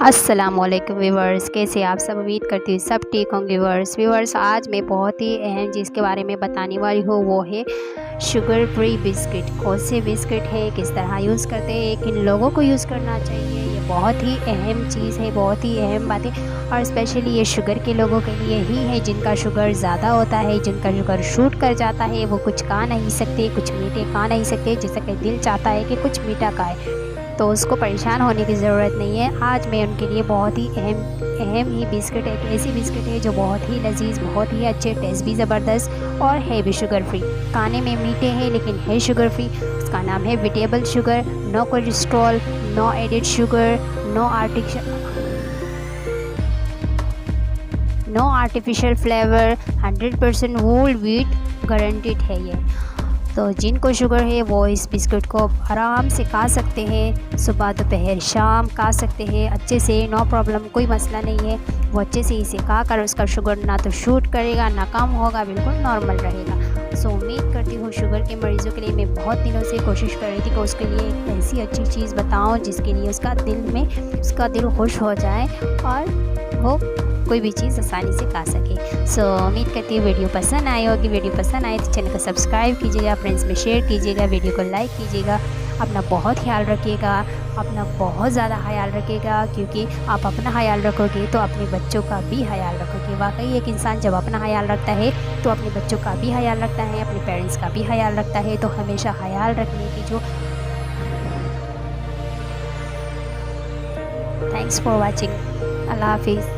अस्सलामुअलैकुम व्यूवर्स, कैसे आप सब। उम्मीद करती हूँ सब ठीक होंगे। व्यूवर्स आज मैं बहुत ही अहम चीज़ के बारे में बताने वाली हूँ, वो है शुगर फ्री बिस्किट। कौन से बिस्किट है, किस तरह यूज़ करते हैं, किन लोगों को यूज़ करना चाहिए, ये बहुत ही अहम चीज़ है, बहुत ही अहम बात है। और स्पेशली ये शुगर के लोगों के लिए ही है, जिनका शुगर ज़्यादा होता है, जिनका शुगर शूट कर जाता है, वो कुछ खा नहीं सकते, कुछ मीठे खा नहीं सकते, जैसा कि दिल चाहता है कि कुछ मीठा खाए, तो उसको परेशान होने की ज़रूरत नहीं है। आज मैं उनके लिए बहुत ही अहम ही बिस्किट, एक ऐसी बिस्किट है जो बहुत ही लजीज, बहुत ही अच्छे, टेस्ट भी ज़बरदस्त और है भी शुगर फ्री। खाने में मीठे हैं लेकिन है शुगर फ्री। उसका नाम है Wheatable sugar. No cholesterol, no added sugar, no artificial flavour, 100% whole wheat guaranteed है ये। तो जिनको शुगर है वो इस बिस्किट को आराम से खा सकते हैं, सुबह दोपहर शाम खा सकते हैं अच्छे से, नो प्रॉब्लम, कोई मसला नहीं है। वो अच्छे से इसे खा कर उसका शुगर ना तो शूट करेगा ना कम होगा, बिल्कुल नॉर्मल रहेगा। सो उम्मीद करती हूँ शुगर के मरीज़ों के लिए मैं बहुत दिनों से कोशिश कर रही थी कि उसके लिए एक ऐसी अच्छी चीज़ बताऊँ जिसके लिए उसका दिल खुश हो जाए और वो कोई भी चीज़ आसानी से खा सके। सो उम्मीद करती हूँ वीडियो पसंद आई होगी। वीडियो पसंद आए तो चैनल को सब्सक्राइब कीजिएगा, फ्रेंड्स में शेयर कीजिएगा, वीडियो को लाइक कीजिएगा। अपना बहुत ख्याल रखिएगा, अपना बहुत ज़्यादा ख्याल रखिएगा, क्योंकि आप अपना ख्याल रखोगे तो अपने बच्चों का भी ख्याल रखोगे। वाकई एक इंसान जब अपना ख्याल रखता है तो अपने बच्चों का भी ख्याल रखता है, अपने पेरेंट्स का भी ख्याल रखता है। तो हमेशा ख्याल रखने की जो थैंक्स फॉर वॉचिंग। अल्लाह हाफिज़।